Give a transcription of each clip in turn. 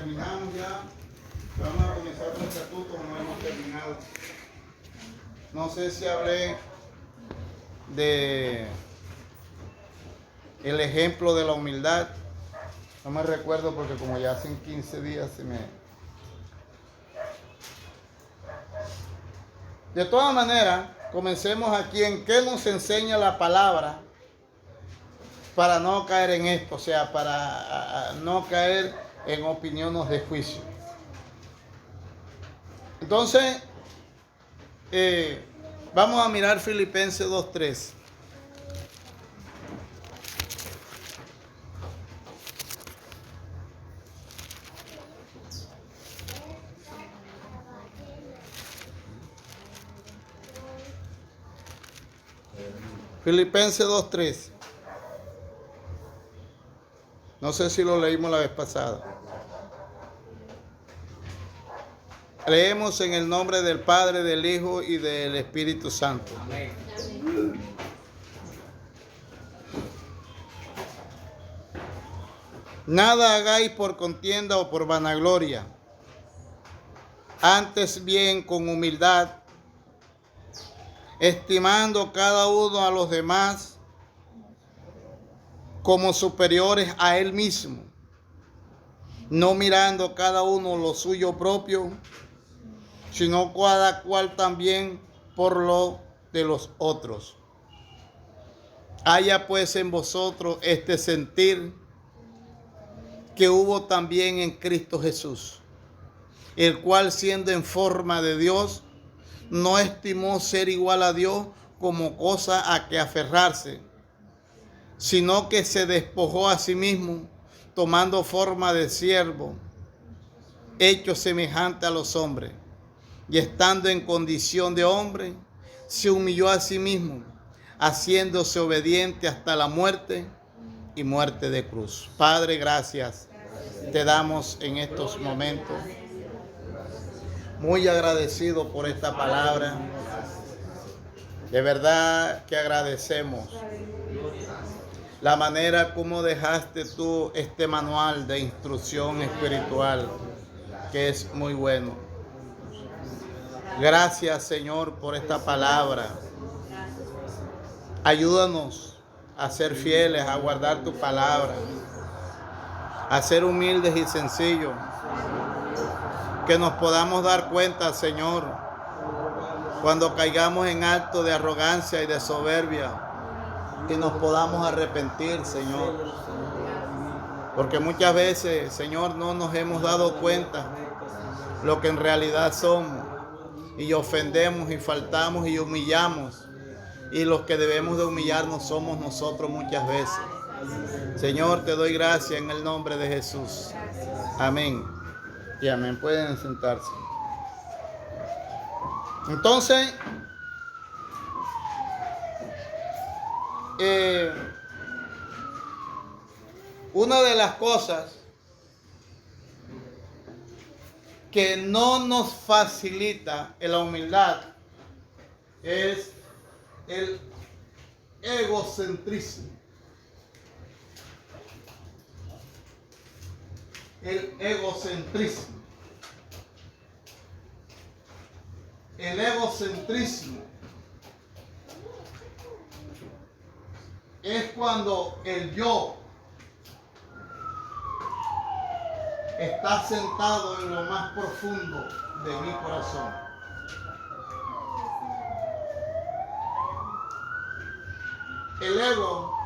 terminamos ya. Vamos a comenzar con el estatuto, no hemos terminado. No sé si hablé de el ejemplo de la humildad. No me recuerdo porque como ya hacen 15 días se me... De todas maneras, comencemos aquí en qué nos enseña la palabra para no caer en esto, o sea, para no caer en opiniones de juicio. Entonces, vamos a mirar Filipenses 2:3. Filipenses 2:3. No sé si lo leímos la vez pasada. Leemos en el nombre del Padre, del Hijo y del Espíritu Santo. Amén. Nada hagáis por contienda o por vanagloria, antes bien con humildad, estimando cada uno a los demás como superiores a él mismo, no mirando cada uno lo suyo propio, sino cada cual también por lo de los otros. Haya pues en vosotros este sentir que hubo también en Cristo Jesús, el cual siendo en forma de Dios, no estimó ser igual a Dios como cosa a que aferrarse, sino que se despojó a sí mismo, tomando forma de siervo, hecho semejante a los hombres, y estando en condición de hombre, se humilló a sí mismo, haciéndose obediente hasta la muerte y muerte de cruz. Padre, gracias te damos en estos momentos. Muy agradecido por esta palabra. De verdad que agradecemos la manera como dejaste tú este manual de instrucción espiritual, que es muy bueno. Gracias, Señor, por esta palabra. Ayúdanos a ser fieles, a guardar tu palabra, a ser humildes y sencillos. Que nos podamos dar cuenta, Señor, cuando caigamos en acto de arrogancia y de soberbia, que nos podamos arrepentir, Señor. Porque muchas veces, Señor, no nos hemos dado cuenta lo que en realidad somos. Y ofendemos y faltamos y humillamos. Y los que debemos de humillarnos somos nosotros muchas veces. Señor, te doy gracias en el nombre de Jesús. Amén. Y amén. Pueden sentarse. Entonces, una de las cosas que no nos facilita en la humildad es el egocentrismo. El egocentrismo. El egocentrismo es cuando el yo está sentado en lo más profundo de mi corazón. El ego,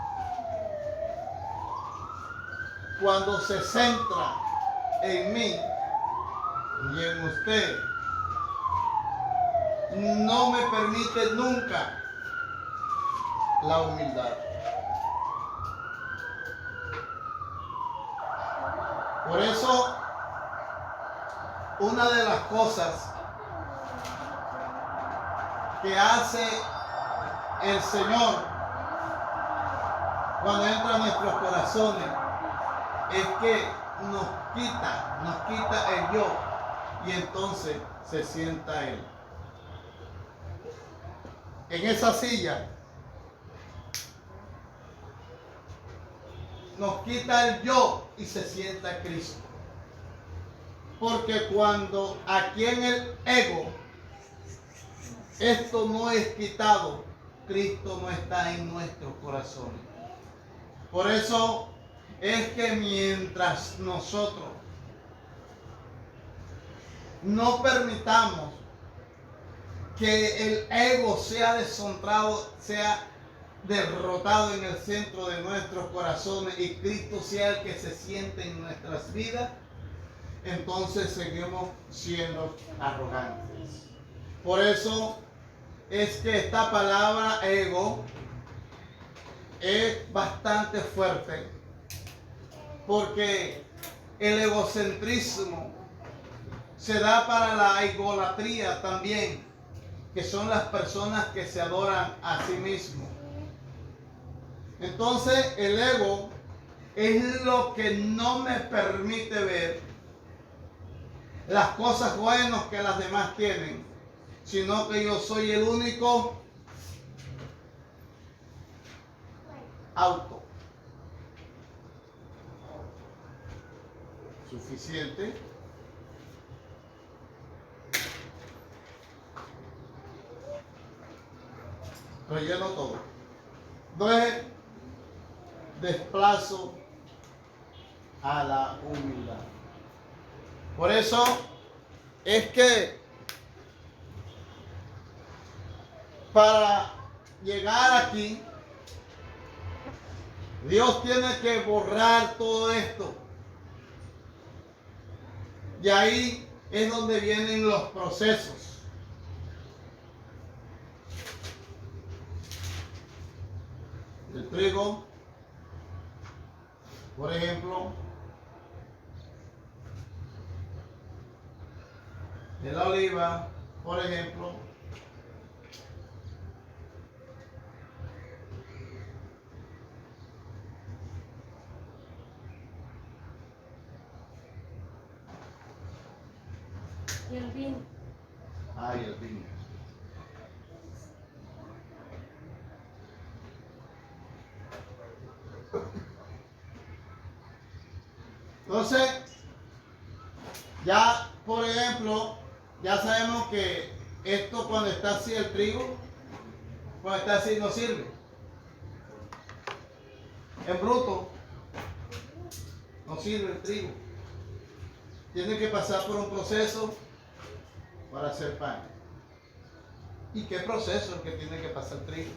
cuando se centra en mí y en usted, no me permite nunca la humildad. Por eso, una de las cosas que hace el Señor cuando entra a nuestros corazones es que nos quita el yo y entonces se sienta Él. En esa silla nos quita el yo y se sienta Cristo. Porque cuando aquí en el ego esto no es quitado, Cristo no está en nuestros corazones. Por eso es que mientras nosotros no permitamos que el ego sea deshonrado, sea derrotado en el centro de nuestros corazones y Cristo sea el que se siente en nuestras vidas, entonces seguimos siendo arrogantes. Por eso es que esta palabra ego es bastante fuerte, porque el egocentrismo se da para la idolatría también, que son las personas que se adoran a sí mismos. Entonces el ego es lo que no me permite ver las cosas buenas que las demás tienen, sino que yo soy el único auto suficiente relleno todo. Entonces desplazo a la humildad. Por eso es que para llegar aquí, Dios tiene que borrar todo esto. Y ahí es donde vienen los procesos. El trigo, por ejemplo, de la oliva, por ejemplo, y el vino. ay, el vino. Entonces, ya, por ejemplo, ya sabemos que esto cuando está así el trigo, cuando está así no sirve. En bruto, no sirve el trigo. Tiene que pasar por un proceso para hacer pan. ¿Y qué proceso es el que tiene que pasar el trigo?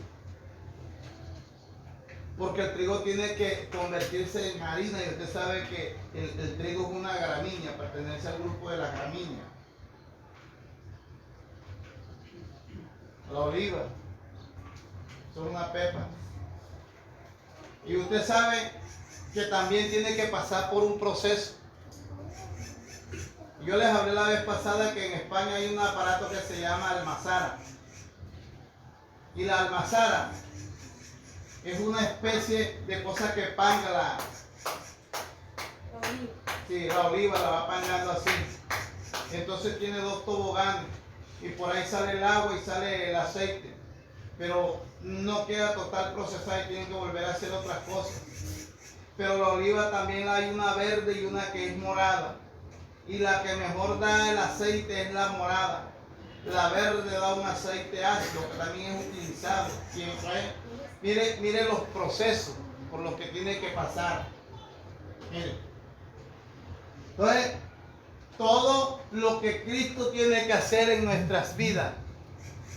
Porque el trigo tiene que convertirse en harina y usted sabe que el trigo es una gramínea, pertenece al grupo de las gramíneas. La oliva son una pepa. Y usted sabe que también tiene que pasar por un proceso. Yo les hablé la vez pasada que en España hay un aparato que se llama almazara. Y la almazara es una especie de cosa que panga la oliva la va pangando así. Entonces tiene dos toboganes y por ahí sale el agua y sale el aceite. Pero no queda total procesada y tienen que volver a hacer otras cosas. Pero la oliva también hay una verde y una que es morada. Y la que mejor da el aceite es la morada. La verde da un aceite ácido que también es utilizado siempre. Mire los procesos por los que tiene que pasar. Mire. Entonces, todo lo que Cristo tiene que hacer en nuestras vidas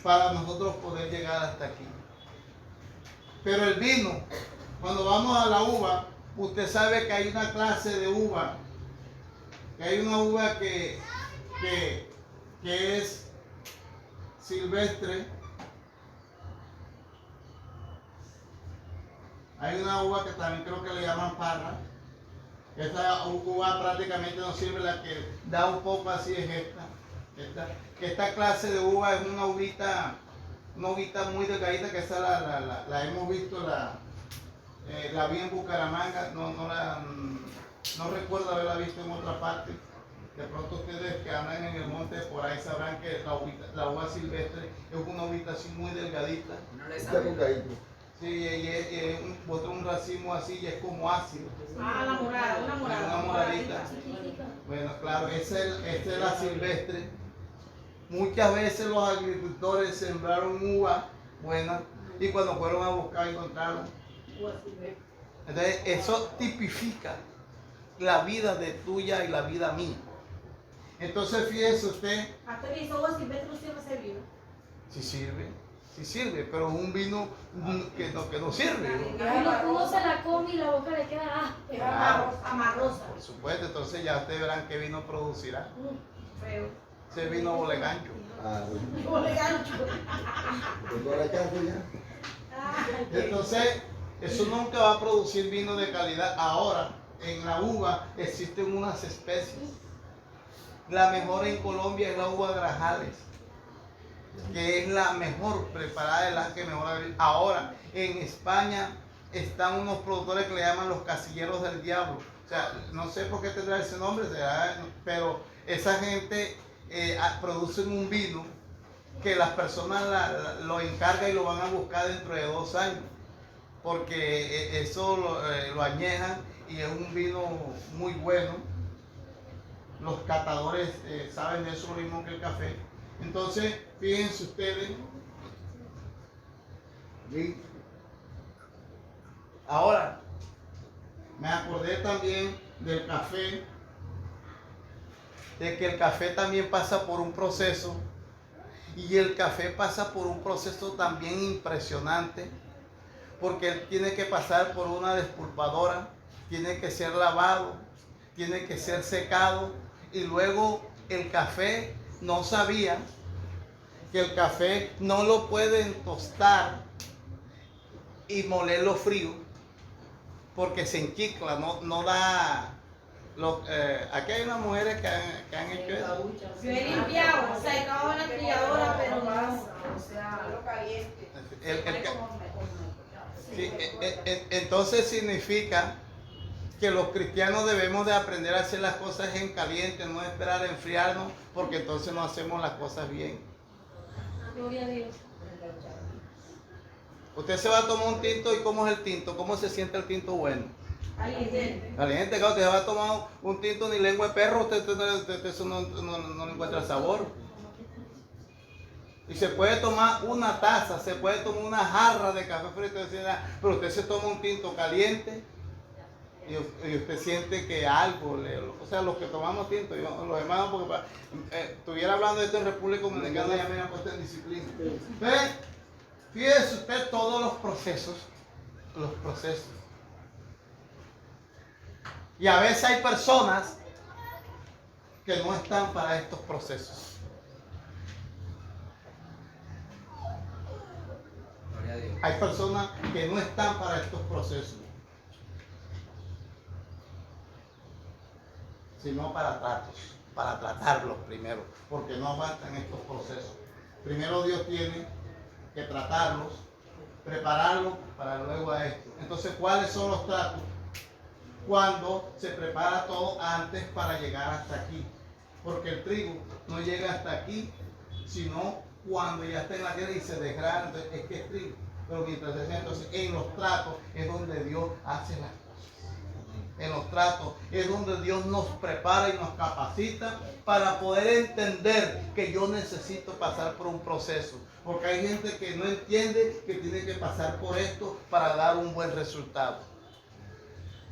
para nosotros poder llegar hasta aquí. Pero el vino, cuando vamos a la uva, usted sabe que hay una clase de uva, que hay una uva que es silvestre. Hay una uva que también creo que le llaman parra. Esta uva prácticamente no sirve, la que da un poco así es esta clase de uva es una uvita muy delgadita, que esa la hemos visto, la vi en Bucaramanga, no recuerdo haberla visto en otra parte. De pronto ustedes que andan en el monte por ahí sabrán que la uva silvestre es una uvita así muy delgadita. No le sabe. Sí, y bota un racimo así y es como ácido. Ah, la morada, una morada. Una moradita. Bueno, claro, esta es la silvestre. Muchas veces los agricultores sembraron uva buena y cuando fueron a buscar encontraron. Entonces, eso tipifica la vida de tuya y la vida mía. Entonces, fíjese usted. Hasta que hizo uva silvestre no sirve ese vino. Sí sirve, pero un vino que no sirve. Uno se la come y la boca le queda amarrosa. Por supuesto, entonces ya ustedes verán qué vino producirá. Feo. Ese vino bolegancho. Entonces, eso nunca va a producir vino de calidad. Ahora, en la uva existen unas especies. La mejor en Colombia es la uva Grajales, que es la mejor preparada, es la que mejor. Ahora, en España están unos productores que le llaman los casilleros del diablo. O sea, no sé por qué tendrá ese nombre, pero esa gente produce un vino que las personas lo encargan y lo van a buscar dentro de 2 años, porque eso lo añejan y es un vino muy bueno. Los catadores saben de eso lo mismo que el café. Entonces, fíjense ustedes. ¿Sí? Ahora, me acordé también del café, de que el café también pasa por un proceso, y el café pasa por un proceso también impresionante, porque él tiene que pasar por una despulpadora, tiene que ser lavado, tiene que ser secado, y luego el café, no sabía que el café no lo pueden tostar y molerlo frío, porque se enchicla, no da. Aquí hay unas mujeres que han hecho eso. Yo he limpiado, o sea, estaba en la criadora, pero no. O sea, lo caliente. Sí, entonces significa que los cristianos debemos de aprender a hacer las cosas en caliente, no esperar a enfriarnos, porque entonces no hacemos las cosas bien. Gloria a Dios. Usted se va a tomar un tinto, ¿y cómo es el tinto? ¿Cómo se siente el tinto bueno? Caliente. Caliente, claro, usted se va a tomar un tinto ni lengua de perro, usted eso no le encuentra sabor. Y se puede tomar una taza, se puede tomar una jarra de café frío, pero usted se toma un tinto caliente y usted siente que algo, o sea, los que tomamos tinto, los hermanos, porque estuviera hablando de esto en República Dominicana, ya me han puesto en disciplina. ¿Ve? Fíjese usted todos los procesos. Y a veces hay personas que no están para estos procesos. Hay personas que no están para estos procesos, sino para tratarlos primero, porque no aguantan estos procesos. Primero Dios tiene que tratarlos, prepararlos para luego a esto. Entonces, ¿cuáles son los tratos? Cuando se prepara todo antes para llegar hasta aquí, porque el trigo no llega hasta aquí, sino cuando ya está en la tierra y se desgrana, entonces es que es trigo. Pero mientras entonces en los tratos es donde Dios hace las cosas. En los tratos es donde Dios nos prepara y nos capacita para poder entender que yo necesito pasar por un proceso. Porque hay gente que no entiende que tiene que pasar por esto para dar un buen resultado.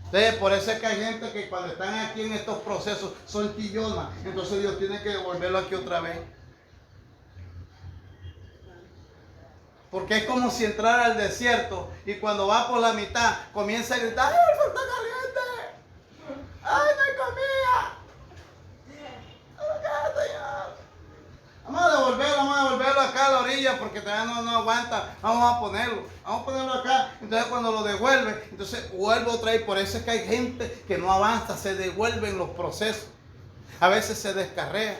Entonces, por eso es que hay gente que cuando están aquí en estos procesos son chillonas. Entonces Dios tiene que devolverlo aquí otra vez. Porque es como si entrara al desierto y cuando va por la mitad comienza a gritar: ¡ay, el fuego está caliente! ¡Ay, no hay comida! Vamos a devolverlo acá a la orilla porque todavía no aguanta. Vamos a ponerlo acá. Entonces cuando lo devuelve, entonces vuelve otra vez. Por eso es que hay gente que no avanza, se devuelven los procesos. A veces se descarrea,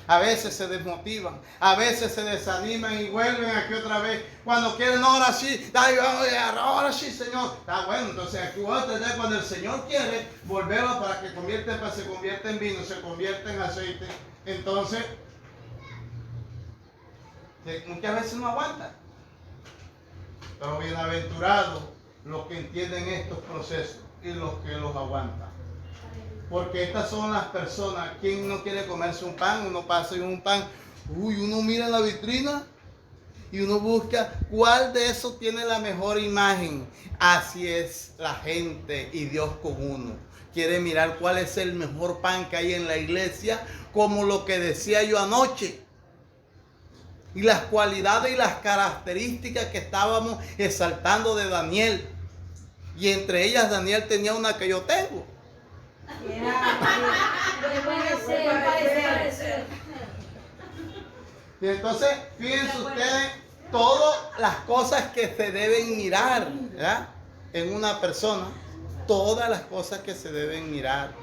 a veces se desmotivan, a veces se desaniman y vuelven aquí otra vez. Cuando quieren, no, ahora sí, ahora sí, Señor. Está bueno, entonces aquí otra vez cuando el Señor quiere volverlo para que se convierta en vino, se convierta en aceite. Entonces, muchas veces no aguanta. Pero bienaventurados los que entienden estos procesos y los que los aguantan. Porque estas son las personas. ¿Quién no quiere comerse un pan? Uno pasa y un pan. Uno mira en la vitrina y uno busca cuál de esos tiene la mejor imagen. Así es la gente y Dios con uno. Quiere mirar cuál es el mejor pan que hay en la iglesia, como lo que decía yo anoche. Y las cualidades y las características que estábamos exaltando de Daniel. Y entre ellas Daniel tenía una que yo tengo. Puede ser. Y entonces, fíjense ustedes todas las cosas que se deben mirar, ¿verdad? En una persona. Todas las cosas que se deben mirar.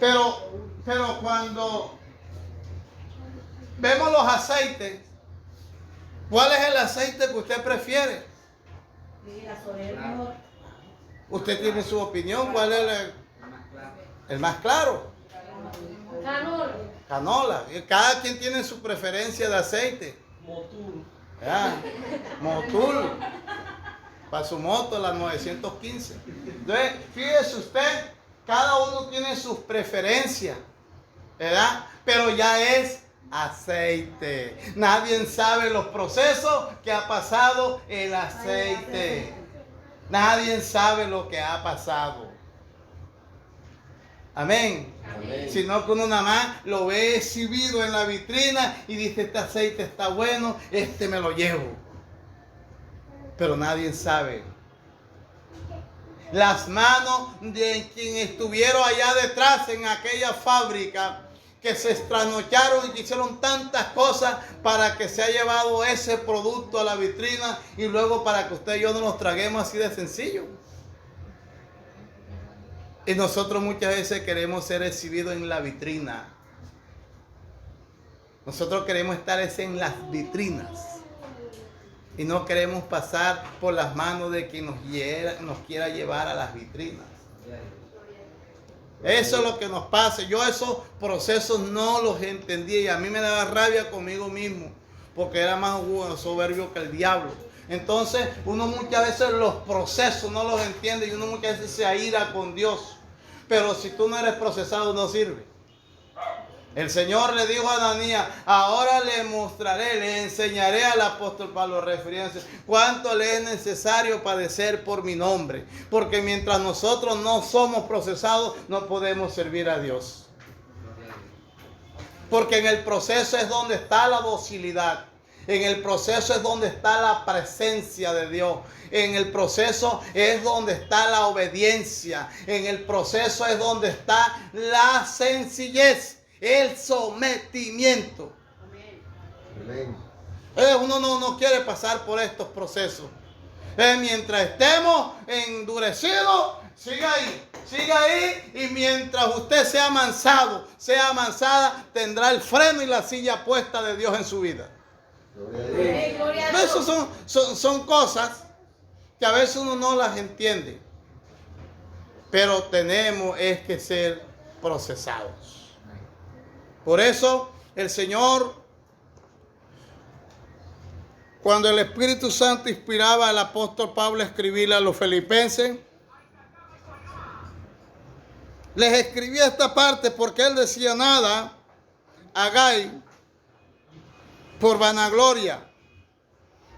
Pero cuando vemos los aceites, ¿cuál es el aceite que usted prefiere? Usted tiene su opinión. ¿Cuál es el más claro? Canola. Cada quien tiene su preferencia de aceite. Motul. Para su moto, la 915. Entonces, fíjese usted, cada uno tiene sus preferencias, ¿verdad? Pero ya es aceite. Nadie sabe los procesos que ha pasado el aceite. Nadie sabe lo que ha pasado. Amén. Amén. Sino que uno nada más lo ve exhibido en la vitrina y dice: este aceite está bueno, este me lo llevo. Pero nadie sabe las manos de quien estuvieron allá detrás en aquella fábrica, que se trasnocharon y que hicieron tantas cosas para que se haya llevado ese producto a la vitrina y luego para que usted y yo no nos traguemos así de sencillo. Y nosotros muchas veces queremos ser exhibidos en la vitrina. Nosotros queremos estar en las vitrinas. Y no queremos pasar por las manos de quien nos quiera llevar a las vitrinas. Eso es lo que nos pasa. Yo esos procesos no los entendía y a mí me daba rabia conmigo mismo, porque era más soberbio que el diablo. Entonces uno muchas veces los procesos no los entiende y uno muchas veces se aira con Dios. Pero si tú no eres procesado, no sirve. El Señor le dijo a Ananías: ahora le mostraré, le enseñaré al apóstol Pablo, refiriéndose, cuánto le es necesario padecer por mi nombre. Porque mientras nosotros no somos procesados, no podemos servir a Dios. Porque en el proceso es donde está la docilidad. En el proceso es donde está la presencia de Dios. En el proceso es donde está la obediencia. En el proceso es donde está la sencillez. El sometimiento. Amén. Uno no quiere pasar por estos procesos. Mientras estemos endurecidos, siga ahí. Y mientras usted sea amansado, sea amansada, tendrá el freno y la silla puesta de Dios en su vida. Esas son cosas que a veces uno no las entiende. Pero tenemos que ser procesados. Por eso el Señor, cuando el Espíritu Santo inspiraba al apóstol Pablo a escribirle a los filipenses, les escribía esta parte porque él decía: nada hagáis por vanagloria,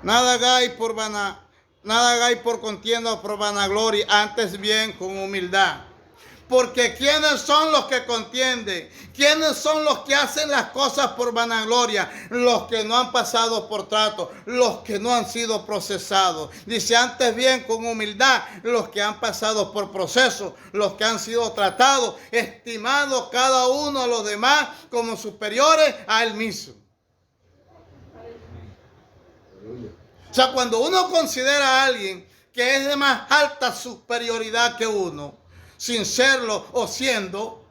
nada hagáis por contienda o por vanagloria, antes bien con humildad. Porque ¿quiénes son los que contienden? ¿Quiénes son los que hacen las cosas por vanagloria? Los que no han pasado por trato, los que no han sido procesados. Dice: antes bien con humildad, los que han pasado por procesos, los que han sido tratados, estimados cada uno a los demás como superiores a él mismo. O sea, cuando uno considera a alguien que es de más alta superioridad que uno, sin serlo o siendo,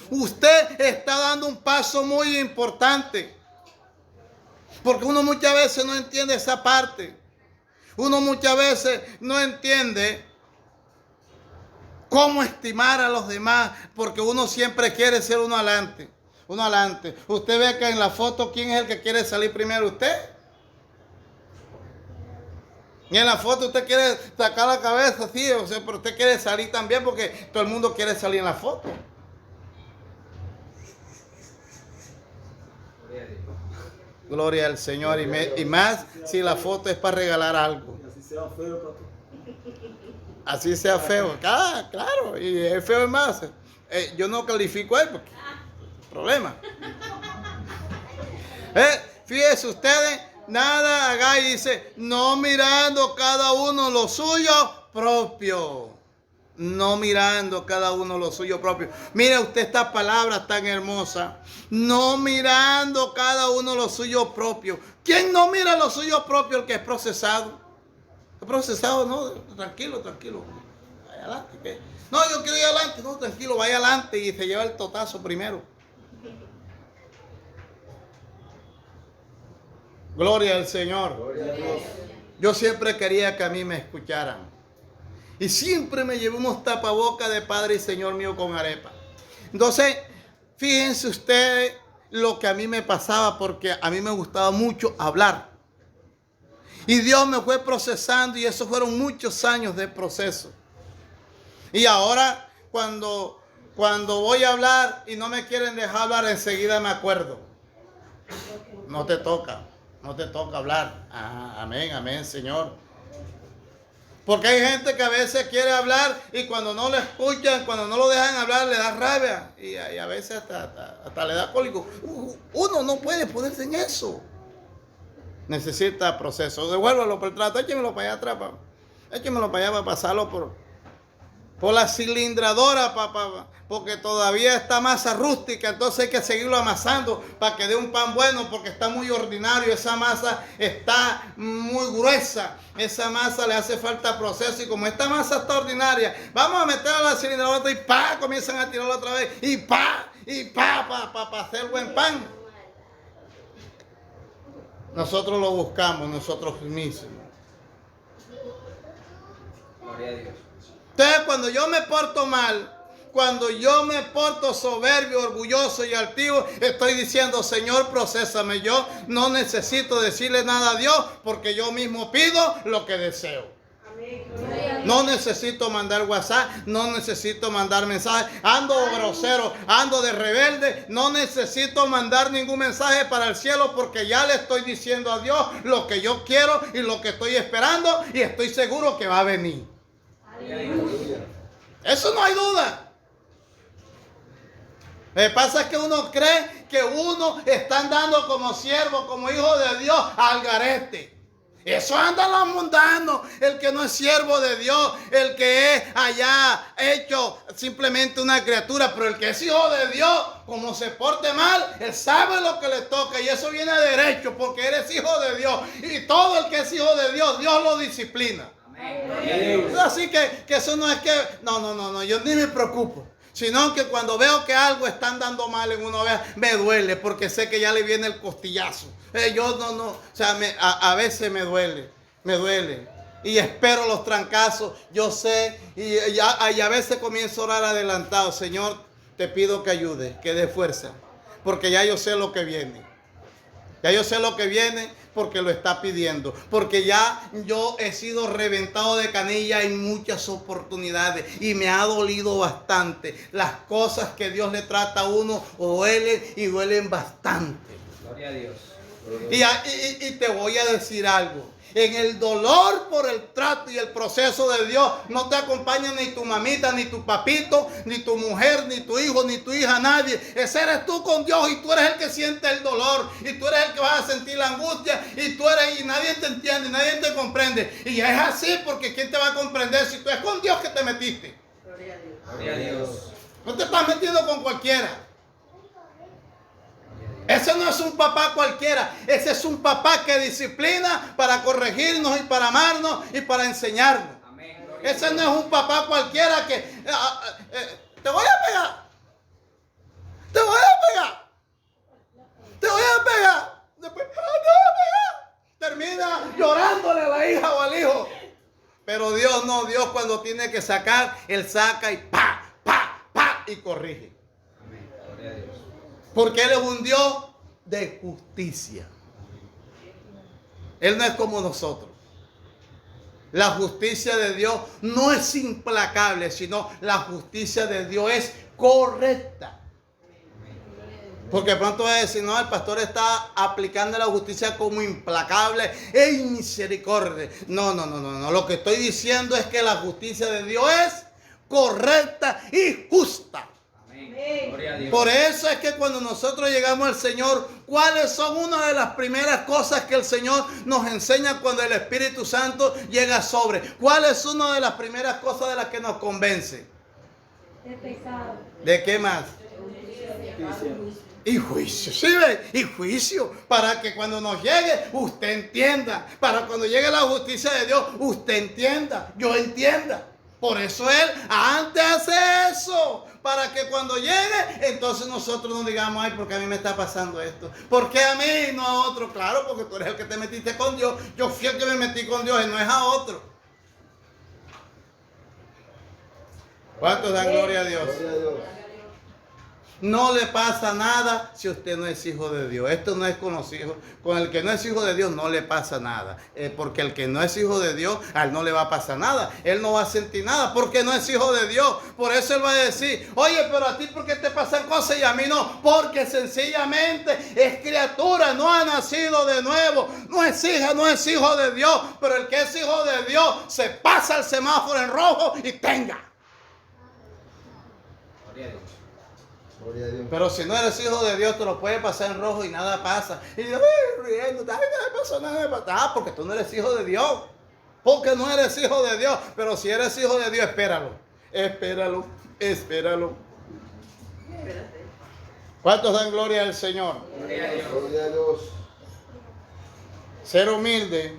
usted está dando un paso muy importante. Porque uno muchas veces no entiende esa parte. Uno muchas veces no entiende cómo estimar a los demás, porque uno siempre quiere ser uno adelante. Usted ve que en la foto, ¿quién es el que quiere salir primero? ¿Usted? Y en la foto usted quiere sacar la cabeza, sí, o sea, pero usted quiere salir también porque todo el mundo quiere salir en la foto. Gloria al Señor. Y más si la foto es para regalar algo. Así sea feo, pastor. Así sea feo. Ah, claro, y es feo es más. Yo no califico a él porque problema. Fíjense ustedes, nada hagáis, dice, no mirando cada uno lo suyo propio. No mirando cada uno lo suyo propio. Mire usted esta palabra tan hermosa. No mirando cada uno lo suyo propio. ¿Quién no mira lo suyo propio? El que es procesado. Es procesado, no, tranquilo, tranquilo. Vaya adelante. No, yo quiero ir adelante. No, tranquilo, vaya adelante y se lleva el totazo primero. Gloria al Señor. Gloria a Dios. Yo siempre quería que a mí me escucharan. Y siempre me llevé unos tapabocas de Padre y Señor mío con arepa. Entonces, fíjense ustedes lo que a mí me pasaba, porque a mí me gustaba mucho hablar. Y Dios me fue procesando y esos fueron muchos años de proceso. Y ahora cuando voy a hablar y no me quieren dejar hablar, enseguida me acuerdo. No te toca hablar. Ah, amén, amén, Señor. Porque hay gente que a veces quiere hablar y cuando no lo escuchan, cuando no lo dejan hablar, le da rabia. Y a veces hasta le da cólico. Uno no puede ponerse en eso. Necesita proceso. Devuélvalo por el trato. Échemelo para allá atrás. Échemelo para allá para pasarlo por la cilindradora, porque todavía está masa rústica, entonces hay que seguirlo amasando para que dé un pan bueno, porque está muy ordinario, esa masa está muy gruesa, esa masa le hace falta proceso, y como esta masa está ordinaria, vamos a meterla a la cilindradora y comienzan a tirarla otra vez, y para hacer buen pan. Nosotros lo buscamos nosotros mismos. Gloria a Dios. Entonces, cuando yo me porto mal, cuando yo me porto soberbio, orgulloso y altivo, estoy diciendo, Señor, procésame. Yo no necesito decirle nada a Dios porque yo mismo pido lo que deseo. No necesito mandar WhatsApp, no necesito mandar mensajes. Ando grosero, ando de rebelde. No necesito mandar ningún mensaje para el cielo porque ya le estoy diciendo a Dios lo que yo quiero y lo que estoy esperando y estoy seguro que va a venir. Eso no hay duda. Lo que pasa es que uno cree que uno está andando como siervo, como hijo de Dios, al garete. Eso anda los mundanos, el que no es siervo de Dios, el que es allá hecho simplemente una criatura, pero el que es hijo de Dios, como se porte mal, él sabe lo que le toca y eso viene derecho porque eres hijo de Dios. Y todo el que es hijo de Dios, Dios lo disciplina. Así que eso no es que, no, yo ni me preocupo, sino que cuando veo que algo está andando mal en uno, me duele porque sé que ya le viene el costillazo. O sea, a veces me duele, y espero los trancazos, yo sé, y a veces comienzo a orar adelantado. Señor, te pido que ayude, que dé fuerza, porque ya yo sé lo que viene. Ya yo sé lo que viene porque lo está pidiendo. Porque ya yo he sido reventado de canilla en muchas oportunidades. Y me ha dolido bastante. Las cosas que Dios le trata a uno duelen y duelen bastante. Gloria a Dios. Y te voy a decir algo. En el dolor por el trato y el proceso de Dios no te acompaña ni tu mamita, ni tu papito, ni tu mujer, ni tu hijo, ni tu hija, nadie. Ese eres tú con Dios y tú eres el que siente el dolor y tú eres el que vas a sentir la angustia y nadie te entiende, nadie te comprende. Y es así porque ¿quién te va a comprender si tú es con Dios que te metiste? Gloria a Dios. No te estás metiendo con cualquiera. Ese no es un papá cualquiera, ese es un papá que disciplina para corregirnos y para amarnos y para enseñarnos. Amén. Ese no es un papá cualquiera que te voy a pegar, te voy a pegar, te voy a pegar. Después te voy a pegar. Termina llorándole a la hija o al hijo. Pero Dios no, Dios cuando tiene que sacar, Él saca y y corrige. Amén. Gloria a Dios. Porque Él es un Dios de justicia. Él no es como nosotros. La justicia de Dios no es implacable, sino la justicia de Dios es correcta. Porque pronto va a decir, no, el pastor está aplicando la justicia como implacable e misericordia. No. Lo que estoy diciendo es que la justicia de Dios es correcta y justa. Amén. Gloria a Dios. Por eso es que cuando nosotros llegamos al Señor, ¿cuáles son una de las primeras cosas que el Señor nos enseña cuando el Espíritu Santo llega sobre? ¿Cuál es una de las primeras cosas de las que nos convence? El pecado. ¿De qué más? Y juicio, ¿sí ve? Y juicio, para que cuando nos llegue, usted entienda. Para cuando llegue la justicia de Dios, usted entienda, yo entienda. Por eso Él antes hace eso, para que cuando llegue, entonces nosotros no digamos, ay, ¿por qué a mí me está pasando esto? ¿Por qué a mí y no a otro? Claro, porque tú eres el que te metiste con Dios. Yo fui el que me metí con Dios y no es a otro. ¿Cuántos dan gloria a Dios? Gloria a Dios. No le pasa nada si usted no es hijo de Dios. Esto no es conocido. Con el que no es hijo de Dios no le pasa nada. Porque el que no es hijo de Dios, a él no le va a pasar nada. Él no va a sentir nada porque no es hijo de Dios. Por eso él va a decir, oye, pero a ti ¿por qué te pasan cosas y a mí no? Porque sencillamente es criatura, no ha nacido de nuevo. No es hija, no es hijo de Dios. Pero el que es hijo de Dios se pasa el semáforo en rojo y tenga. Gloria a Dios. Gloria a Dios. Pero si no eres hijo de Dios, te lo puedes pasar en rojo y nada pasa. Y riendo, ay, no me pasó nada. Ah, porque tú no eres hijo de Dios. Porque no eres hijo de Dios. Pero si eres hijo de Dios, espéralo. Espéralo. ¿Cuántos dan gloria al Señor? Gloria a Dios. Gloria a Dios. Ser humilde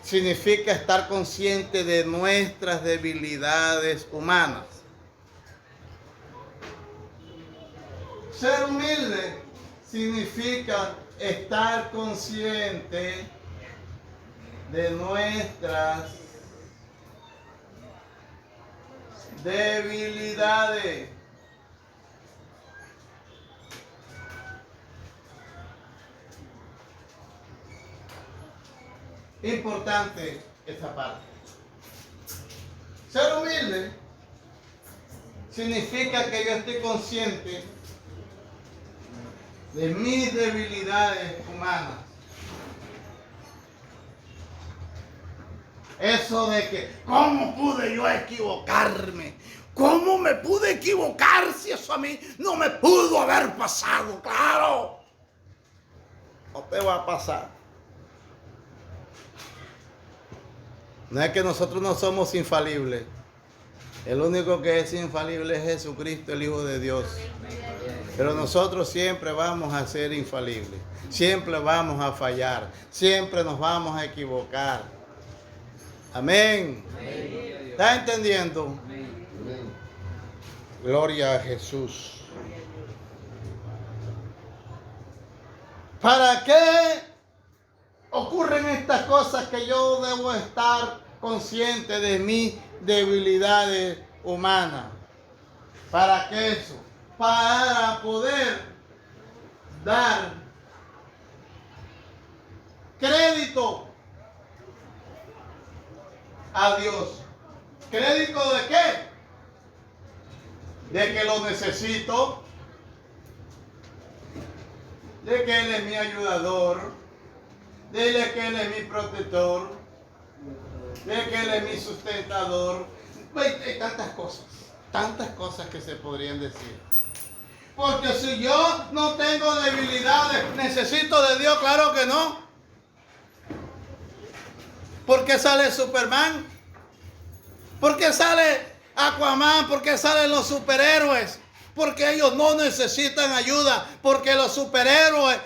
significa estar consciente de nuestras debilidades humanas. Ser humilde significa estar consciente de nuestras debilidades. Importante esta parte. Ser humilde significa que yo estoy consciente de mis debilidades humanas. Eso de que, ¿cómo pude yo equivocarme? ¿Cómo me pude equivocar si eso a mí no me pudo haber pasado? Claro, no te va a pasar. No es que nosotros no somos infalibles. El único que es infalible es Jesucristo, el Hijo de Dios. Pero nosotros siempre vamos a ser infalibles. Siempre vamos a fallar. Siempre nos vamos a equivocar. Amén. ¿Está entendiendo? Amén. Amén. Gloria a Jesús. ¿Para qué ocurren estas cosas que yo debo estar consciente de mis debilidades humanas? ¿Para qué eso? Para poder dar crédito a Dios. ¿Crédito de qué? De que lo necesito, de que Él es mi ayudador, de que Él es mi protector, de que Él es mi sustentador. Hay tantas cosas que se podrían decir. Porque si yo no tengo debilidades, ¿necesito de Dios? Claro que no. ¿Por qué sale Superman? ¿Por qué sale Aquaman? ¿Por qué salen los superhéroes? Porque ellos no necesitan ayuda. Porque los superhéroes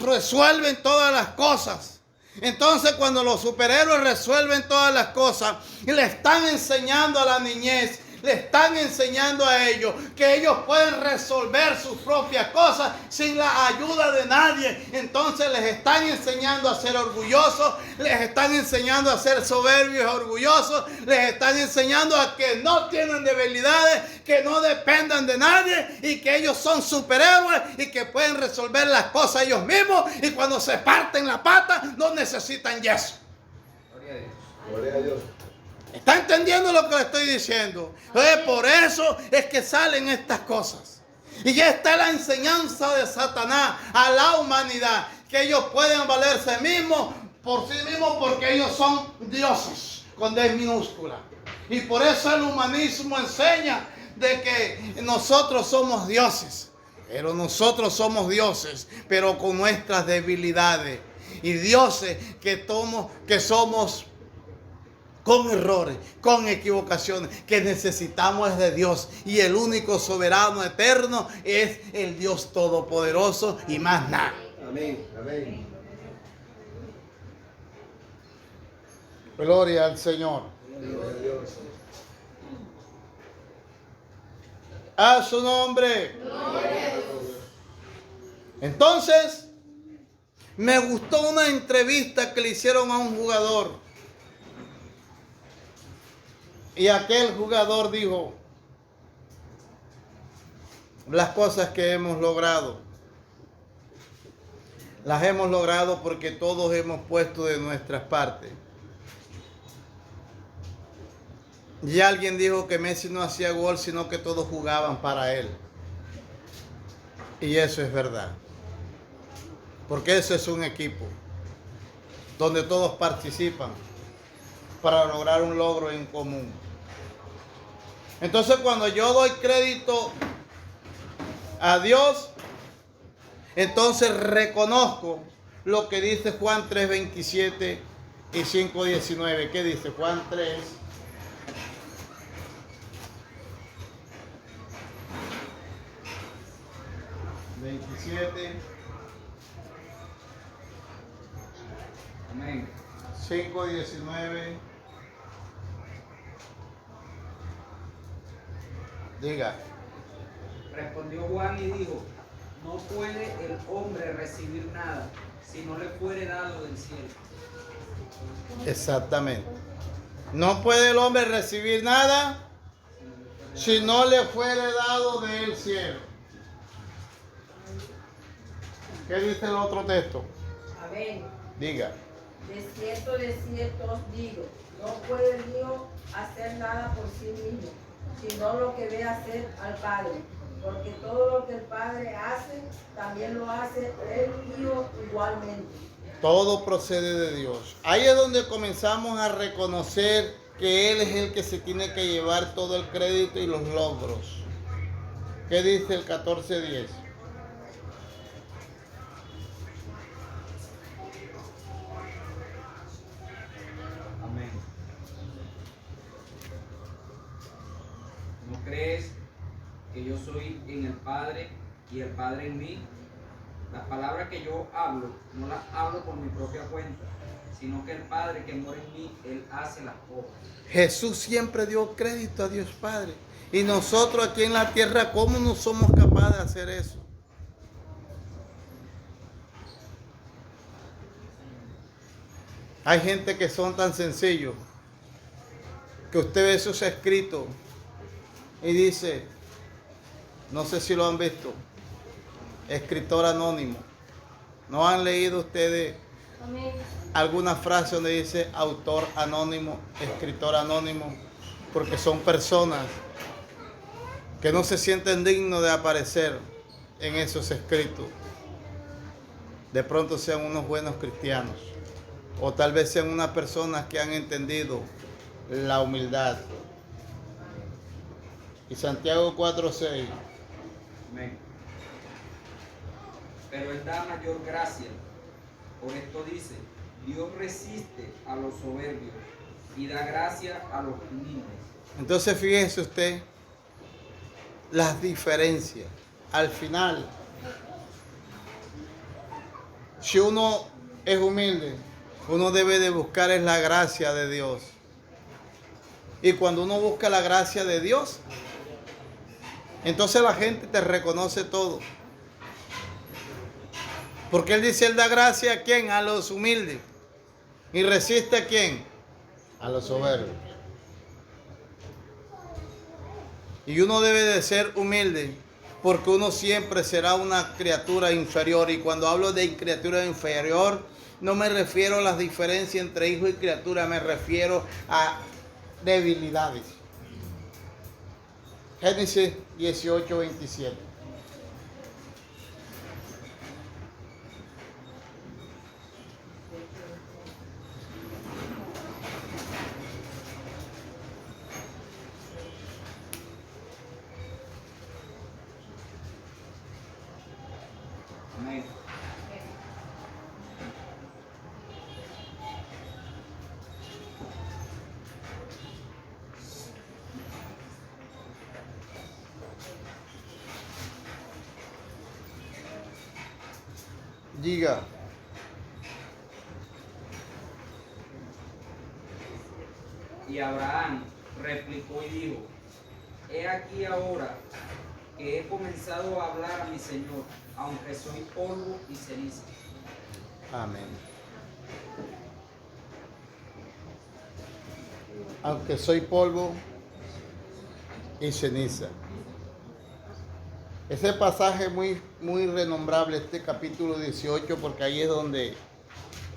resuelven todas las cosas. Entonces, cuando los superhéroes resuelven todas las cosas, le están enseñando a la niñez, le están enseñando a ellos que ellos pueden resolver sus propias cosas sin la ayuda de nadie. Entonces les están enseñando a ser orgullosos, les están enseñando a ser soberbios y orgullosos, les están enseñando a que no tienen debilidades, que no dependan de nadie y que ellos son superhéroes y que pueden resolver las cosas ellos mismos, y cuando se parten la pata no necesitan yeso. Gloria a Dios. Gloria a Dios. ¿Está entendiendo lo que le estoy diciendo? Por eso es que salen estas cosas. Y ya está la enseñanza de Satanás a la humanidad, que ellos pueden valerse por sí mismos porque ellos son dioses, con D minúscula. Y por eso el humanismo enseña de que nosotros somos dioses. Pero nosotros somos dioses, pero con nuestras debilidades. Y dioses que somos con errores, con equivocaciones, que necesitamos de Dios. Y el único soberano eterno es el Dios todopoderoso y más nada. Amén. Amén. Gloria al Señor. Gloria a Dios. A su nombre. Entonces, me gustó una entrevista que le hicieron a un jugador. Y aquel jugador dijo las cosas que hemos logrado. Las hemos logrado porque todos hemos puesto de nuestras partes. Y alguien dijo que Messi no hacía gol, sino que todos jugaban para él. Y eso es verdad. Porque eso es un equipo donde todos participan para lograr un logro en común. Entonces, cuando yo doy crédito a Dios, entonces reconozco lo que dice Juan 3:27 y 5:19. ¿Qué dice Juan 3? 27, Amén. 5:19. Diga. Respondió Juan y dijo, no puede el hombre recibir nada si no le fuere dado del cielo. Exactamente. No puede el hombre recibir nada si no le fuere dado del cielo. ¿Qué dice el otro texto? Amén. Diga. De cierto os digo, no puede el Hijo hacer nada por sí mismo, sino lo que ve hacer al Padre. Porque todo lo que el Padre hace, también lo hace el Hijo igualmente. Todo procede de Dios. Ahí es donde comenzamos a reconocer que Él es el que se tiene que llevar todo el crédito y los logros. ¿Qué dice el 14:10? Amén. ¿No crees que yo soy en el Padre y el Padre en mí? Las palabras que yo hablo, no las hablo por mi propia cuenta, sino que el Padre que mora en mí, Él hace las obras. Jesús siempre dio crédito a Dios Padre. Y nosotros aquí en la tierra, ¿cómo no somos capaces de hacer eso? Hay gente que son tan sencillos que usted ve esos escritos y dice, no sé si lo han visto, escritor anónimo. ¿No han leído ustedes Amén. alguna frase donde dice autor anónimo, escritor anónimo? Porque son personas que no se sienten dignos de aparecer en esos escritos. De pronto sean unos buenos cristianos, o tal vez sean unas personas que han entendido la humildad. Y Santiago 4:6. Amén. Pero Él da mayor gracia. Por esto dice, Dios resiste a los soberbios y da gracia a los humildes. Entonces fíjese usted las diferencias. Al final, si uno es humilde, uno debe de buscar es la gracia de Dios. Y cuando uno busca la gracia de Dios, entonces la gente te reconoce todo. Porque Él dice, Él da gracia a quién, a los humildes. Y resiste a quién, a los soberbios. Y uno debe de ser humilde, porque uno siempre será una criatura inferior. Y cuando hablo de criatura inferior, no me refiero a las diferencias entre hijo y criatura, me refiero a debilidades. Génesis 18:27. Amén. Diga. Y Abraham replicó y dijo, he aquí ahora que he comenzado a hablar a mi Señor, aunque soy polvo y ceniza. Amén. Aunque soy polvo y ceniza. Ese pasaje es muy renombrable, este capítulo 18, porque ahí es donde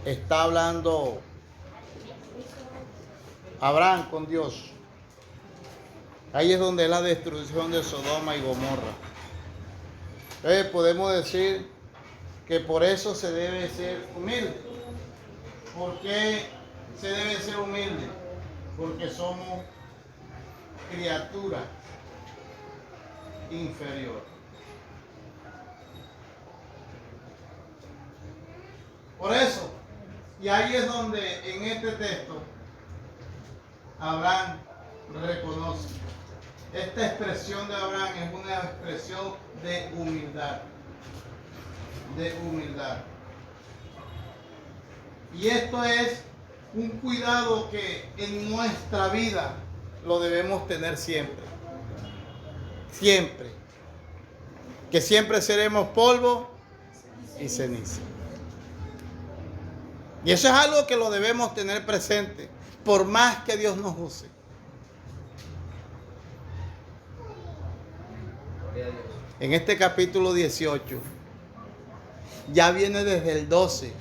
está hablando Abraham con Dios. Ahí es donde es la destrucción de Sodoma y Gomorra. Entonces podemos decir que por eso se debe ser humilde. ¿Por qué se debe ser humilde? Porque somos criatura inferior. Por eso, y ahí es donde en este texto Abraham reconoce. Esta expresión de Abraham es una expresión de humildad. De humildad. Y esto es un cuidado que en nuestra vida lo debemos tener siempre. Siempre. Que siempre seremos polvo y ceniza. Y eso es algo que lo debemos tener presente, por más que Dios nos use. Gloria a Dios. En este capítulo 18, ya viene desde el 12.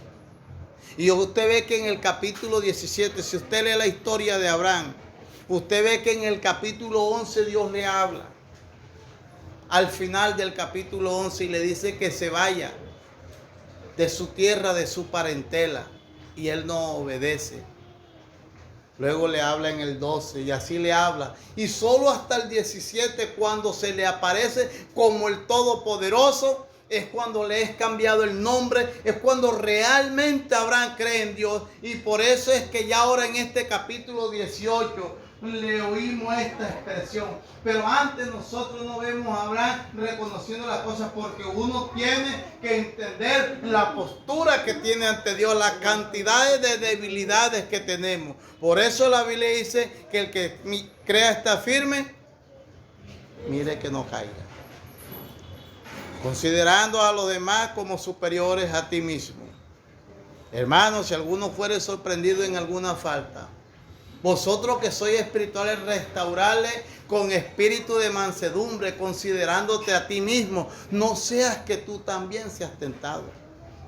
Y usted ve que en el capítulo 17, si usted lee la historia de Abraham, usted ve que en el capítulo 11 Dios le habla. Al final del capítulo 11 y le dice que se vaya de su tierra, de su parentela. Y él no obedece. Luego le habla en el 12 y así le habla. Y solo hasta el 17, cuando se le aparece como el Todopoderoso, es cuando le es cambiado el nombre, es cuando realmente Abraham cree en Dios. Y por eso es que ya ahora en este capítulo 18 le oímos esta expresión. Pero antes nosotros no vemos a Abraham reconociendo las cosas, porque uno tiene que entender la postura que tiene ante Dios, las cantidades de debilidades que tenemos. Por eso la Biblia dice que el que crea está firme, mire que no caiga. Considerando a los demás como superiores a ti mismo. Hermanos, si alguno fuere sorprendido en alguna falta, vosotros que sois espirituales, restaurarle con espíritu de mansedumbre, considerándote a ti mismo. No seas que tú también seas tentado.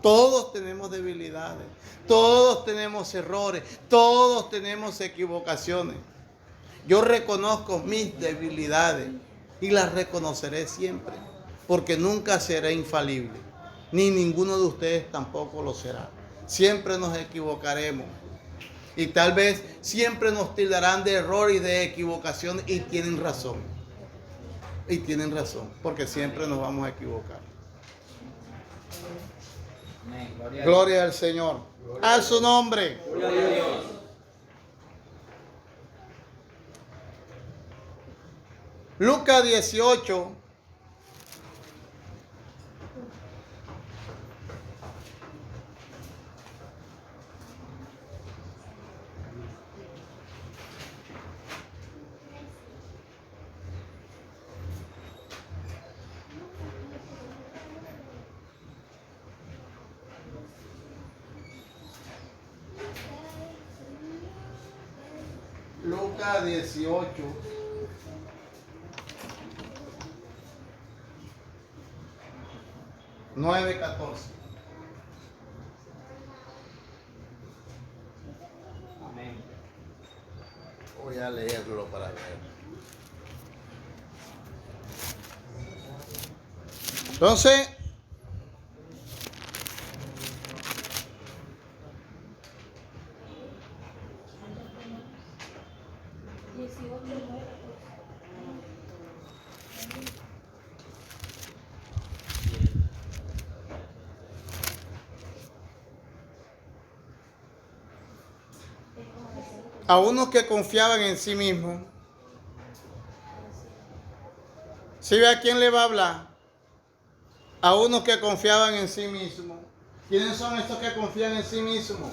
Todos tenemos debilidades, todos tenemos errores, todos tenemos equivocaciones. Yo reconozco mis debilidades y las reconoceré siempre, porque nunca seré infalible, ni ninguno de ustedes tampoco lo será. Siempre nos equivocaremos. Y tal vez siempre nos tildarán de error y de equivocación, y tienen razón. Y tienen razón, porque siempre nos vamos a equivocar. Amén. Gloria a Dios. Gloria al Señor. A su nombre. Gloria a Dios. Lucas 18. Lucas 18. Nueve 14. a leerlo para ver. Entonces, a unos que confiaban en sí mismos. ¿Sí ve a quién le va a hablar? A unos que confiaban en sí mismos. ¿Quiénes son estos que confían en sí mismos?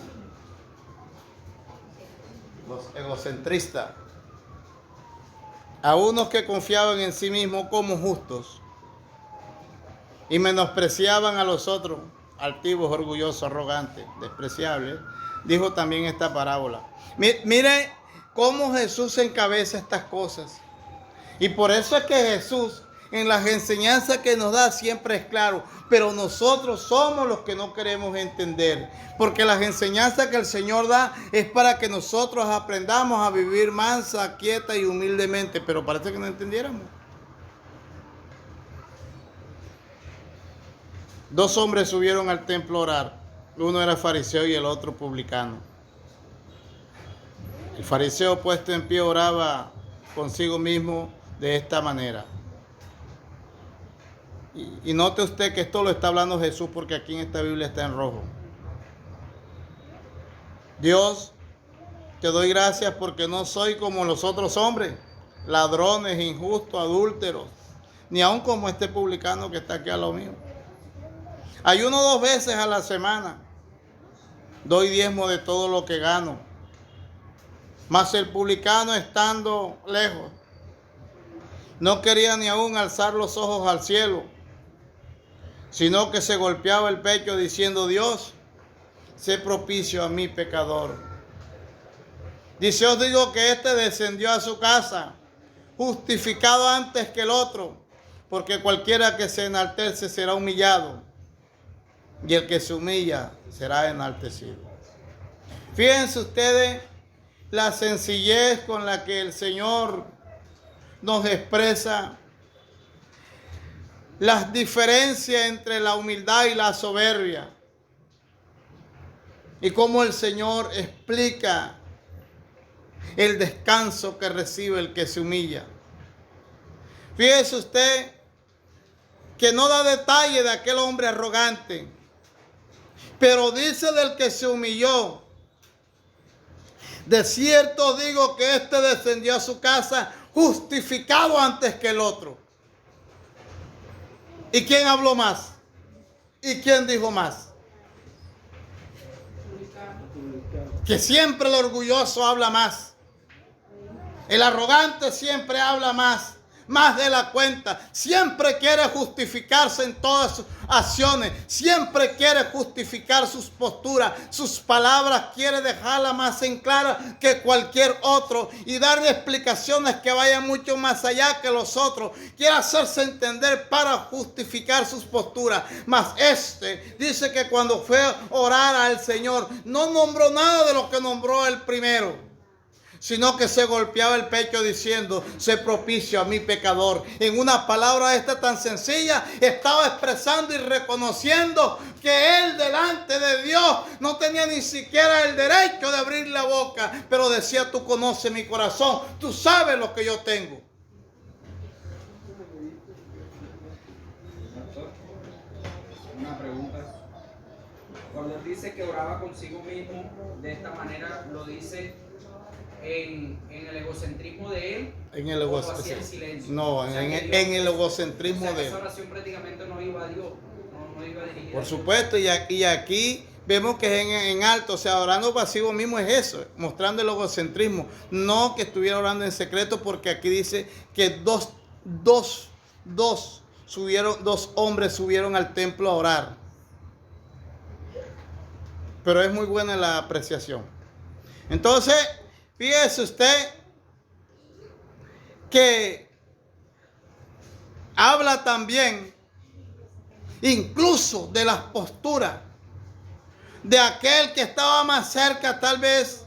Los egocentristas. A unos que confiaban en sí mismos como justos y menospreciaban a los otros, altivos, orgullosos, arrogantes, despreciables. Dijo también esta parábola. Mire cómo Jesús encabeza estas cosas. Y por eso es que Jesús en las enseñanzas que nos da siempre es claro. Pero nosotros somos los que no queremos entender. Porque las enseñanzas que el Señor da es para que nosotros aprendamos a vivir mansa, quieta y humildemente. Pero parece que no entendiéramos. 2 hombres subieron al templo a orar. Uno era fariseo y el otro publicano. El fariseo puesto en pie oraba consigo mismo de esta manera. Y note usted que esto lo está hablando Jesús porque aquí en esta Biblia está en rojo. Dios, te doy gracias porque no soy como los otros hombres, ladrones, injustos, adúlteros, ni aun como este publicano que está aquí a lo mío. Ayuno 2 veces a la semana. Doy diezmo de todo lo que gano. Mas el publicano, estando lejos, no quería ni aún alzar los ojos al cielo, sino que se golpeaba el pecho diciendo: Dios, sé propicio a mí pecador. Dice: os digo que este descendió a su casa justificado antes que el otro, porque cualquiera que se enaltece será humillado, y el que se humilla será enaltecido. Fíjense ustedes la sencillez con la que el Señor nos expresa las diferencias entre la humildad y la soberbia. Y cómo el Señor explica el descanso que recibe el que se humilla. Fíjese usted que no da detalle de aquel hombre arrogante, pero dice del que se humilló: de cierto digo que este descendió a su casa justificado antes que el otro. ¿Y quién habló más? ¿Y quién dijo más? Que siempre el orgulloso habla más. El arrogante siempre habla más de la cuenta. Siempre quiere justificarse en todas sus acciones. Siempre quiere justificar sus posturas, sus palabras. Quiere dejarla más en clara que cualquier otro y darle explicaciones que vayan mucho más allá que los otros. Quiere hacerse entender para justificar sus posturas. Mas este dice que cuando fue a orar al Señor, no nombró nada de lo que nombró el primero, sino que se golpeaba el pecho diciendo: sé propicio a mi pecador. En una palabra esta tan sencilla, estaba expresando y reconociendo que él delante de Dios no tenía ni siquiera el derecho de abrir la boca, pero decía: tú conoces mi corazón, tú sabes lo que yo tengo. Una pregunta. Cuando él dice que oraba consigo mismo de esta manera, lo dice en el egocentrismo de él, En el o hacía en silencio. No, O sea, que en el egocentrismo o sea, que de esa él. oración prácticamente no iba a Dios, no iba dirigida Por a Dios. supuesto, y aquí vemos que es en alto, o sea, orando pasivo mismo es eso, mostrando el egocentrismo. No que estuviera orando en secreto, porque aquí dice que dos hombres subieron al templo a orar. Pero es muy buena la apreciación. Entonces, fíjese usted que habla también incluso de las posturas de aquel que estaba más cerca tal vez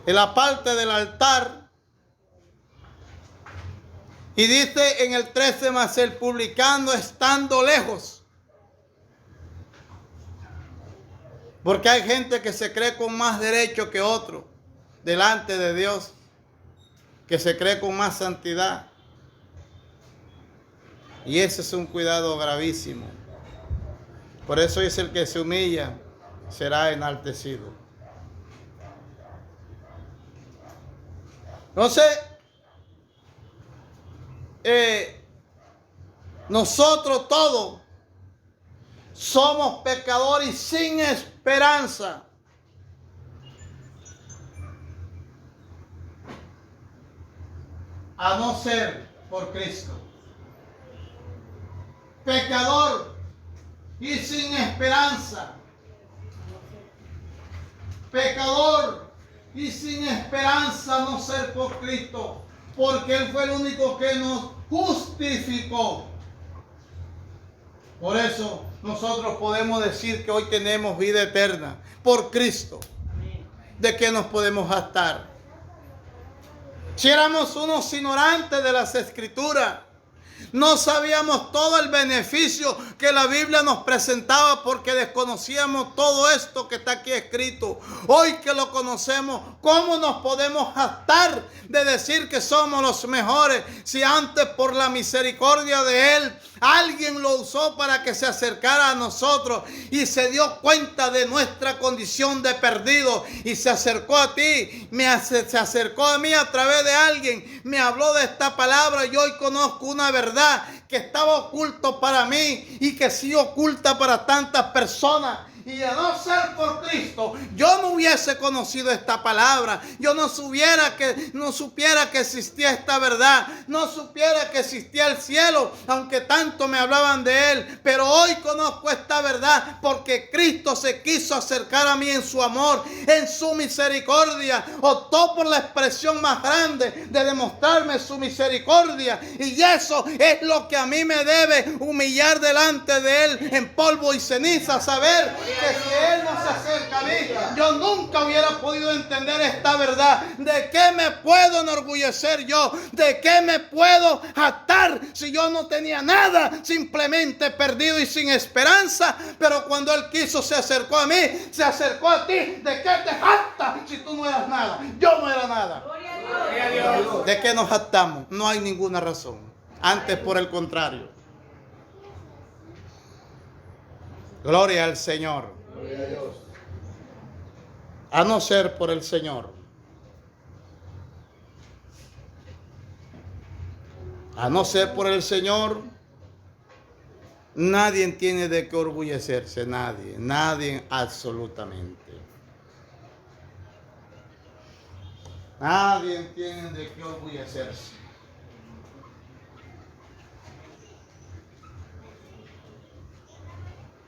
en la parte del altar. Y dice en el 13, mas el publicano estando lejos. Porque hay gente que se cree con más derecho que otro delante de Dios, que se cree con más santidad. Y ese es un cuidado gravísimo. Por eso es el que se humilla será enaltecido. Entonces, nosotros todos somos pecadores sin esperanza. A no ser por Cristo. Pecador y sin esperanza. Pecador y sin esperanza a no ser por Cristo. Porque Él fue el único que nos justificó. Por eso nosotros podemos decir que hoy tenemos vida eterna por Cristo. ¿De qué nos podemos jactar? Si éramos unos ignorantes de las Escrituras, no sabíamos todo el beneficio que la Biblia nos presentaba porque desconocíamos todo esto que está aquí escrito. Hoy que lo conocemos, ¿cómo nos podemos jactar de decir que somos los mejores si antes por la misericordia de Él alguien lo usó para que se acercara a nosotros y se dio cuenta de nuestra condición de perdido y se acercó a ti, se acercó a mí a través de alguien, me habló de esta palabra y hoy conozco una verdad que estaba oculto para mí y que sí oculta para tantas personas. Y de no ser por Cristo, yo no hubiese conocido esta palabra. Yo no supiera que existía esta verdad. No supiera que existía el cielo, aunque tanto me hablaban de Él. Pero hoy conozco esta verdad porque Cristo se quiso acercar a mí en su amor, en su misericordia. Optó por la expresión más grande de demostrarme su misericordia. Y eso es lo que a mí me debe humillar delante de Él en polvo y ceniza. Saber que si Él no se acerca a mí, yo nunca hubiera podido entender esta verdad. ¿De qué me puedo enorgullecer yo? ¿De qué me puedo jactar si yo no tenía nada? Simplemente perdido y sin esperanza. Pero cuando Él quiso, se acercó a mí, se acercó a ti. ¿De qué te jactas si tú no eras nada? Yo no era nada. Gloria a Dios. ¿De qué nos jactamos? No hay ninguna razón. Antes, por el contrario. Gloria al Señor. Gloria a Dios. A no ser por el Señor. A no ser por el Señor, nadie tiene de qué orgullecerse. Nadie absolutamente. Nadie tiene de qué orgullecerse.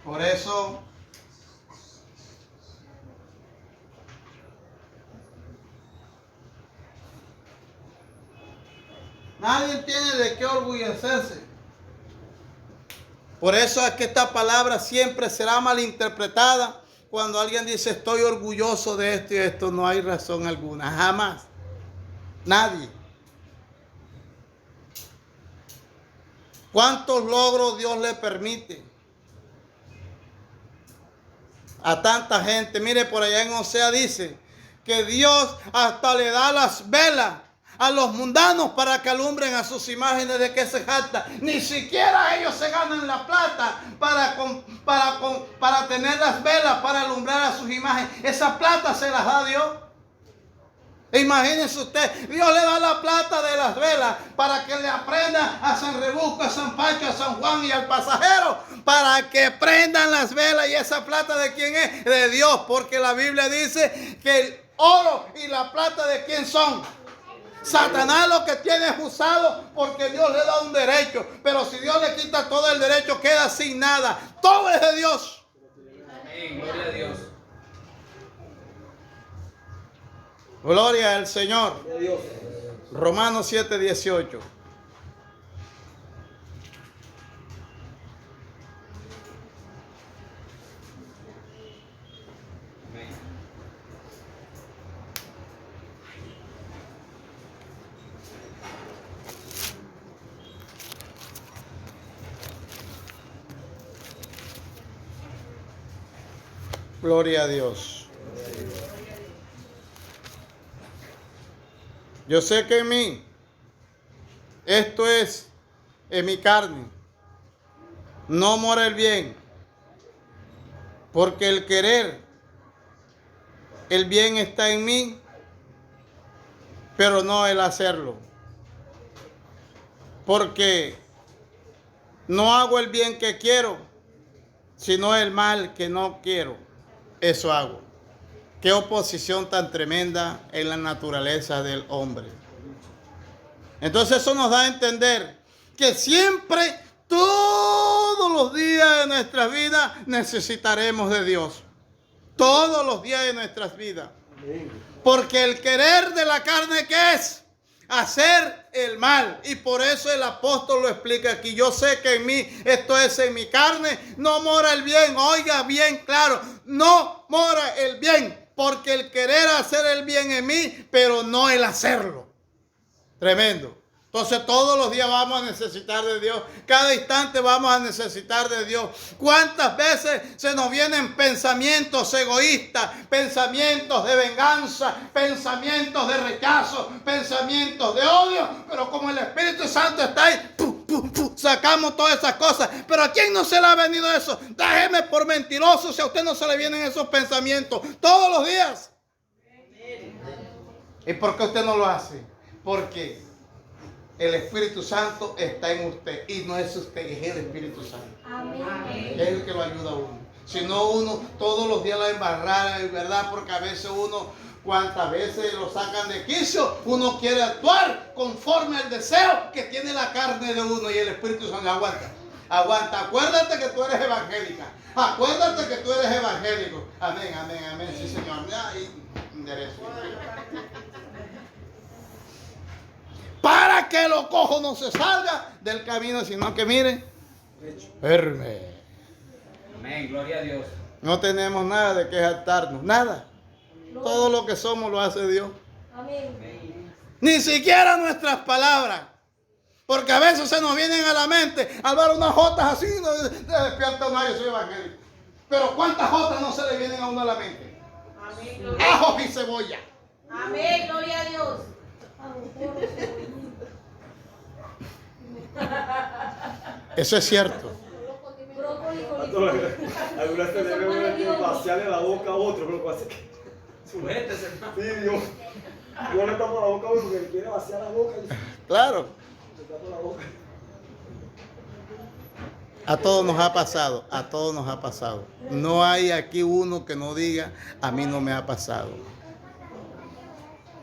Por eso, nadie tiene de qué orgullecerse. Por eso es que esta palabra siempre será malinterpretada. Cuando alguien dice estoy orgulloso de esto y esto, no hay razón alguna, jamás. Nadie. ¿Cuántos logros Dios le permite a tanta gente? Mire, por allá en Osea dice que Dios hasta le da las velas a los mundanos para que alumbren a sus imágenes. ¿De qué se jacta? Ni siquiera ellos se ganan la plata para tener las velas, para alumbrar a sus imágenes. Esa plata se las da Dios. Imagínense usted, Dios le da la plata de las velas para que le aprenda a San Rebusco, a San Pancho, a San Juan y al pasajero, para que prendan las velas. ¿Y esa plata de quién es? De Dios, porque la Biblia dice que el oro y la plata ¿de quién son? Satanás lo que tiene es usado porque Dios le da un derecho, pero si Dios le quita todo el derecho, queda sin nada. Todo es de Dios. Amén. Gloria a Dios. Gloria al Señor. Romanos 7:18. Gloria a Dios. Yo sé que en mí, esto es en mi carne, no mora el bien, porque el querer, el bien está en mí, pero no el hacerlo. Porque no hago el bien que quiero, sino el mal que no quiero. Eso hago. Qué oposición tan tremenda en la naturaleza del hombre. Entonces eso nos da a entender que siempre, todos los días de nuestras vidas, necesitaremos de Dios. Todos los días de nuestras vidas. Porque el querer de la carne, ¿qué es? Hacer el mal. Y por eso el apóstol lo explica aquí. Yo sé que en mí, esto es en mi carne, no mora el bien. Oiga bien claro, no mora el bien. Porque el querer hacer el bien en mí, pero no el hacerlo. Tremendo. Entonces todos los días vamos a necesitar de Dios. Cada instante vamos a necesitar de Dios. ¿Cuántas veces se nos vienen pensamientos egoístas, pensamientos de venganza, pensamientos de rechazo, pensamientos de odio? Pero como el Espíritu Santo está ahí, sacamos todas esas cosas. Pero ¿a quién no se le ha venido eso? Déjeme por mentiroso si a usted no se le vienen esos pensamientos todos los días. ¿Y por qué usted no lo hace? Porque el Espíritu Santo está en usted y no es usted, es el Espíritu Santo. Amén. Es el que lo ayuda a uno. Si no, uno todos los días la embarrara, ¿verdad? Porque a veces uno, cuantas veces lo sacan de quicio, uno quiere actuar conforme al deseo que tiene la carne de uno y el Espíritu Santo aguanta. Aguanta, acuérdate que tú eres evangélica. Acuérdate que tú eres evangélico. Amén, amén, amén. Sí, Señor. Ahí, enderezo. Para que lo cojo no se salga del camino, sino que mire, firme. Amén, gloria a Dios. No tenemos nada de qué jactarnos, nada. Todo lo que somos lo hace Dios. Amén. Ni siquiera nuestras palabras. Porque a veces se nos vienen a la mente al ver unas jotas así, no despierta uno, yo soy evangélico. Pero ¿cuántas jotas no se le vienen a uno a la mente? Amén, gloria. Ajos y cebolla. Amén, gloria a Dios. Eso es cierto. Algunas se le ve vaciarle la boca a otro, pero pasa que. Sujétese, hermano. Sí, yo le tapo la boca a uno porque le quiere vaciar la boca. Claro. Le tapo la boca. A todos nos ha pasado, a todos nos ha pasado. No hay aquí uno que no diga, a mí no me ha pasado.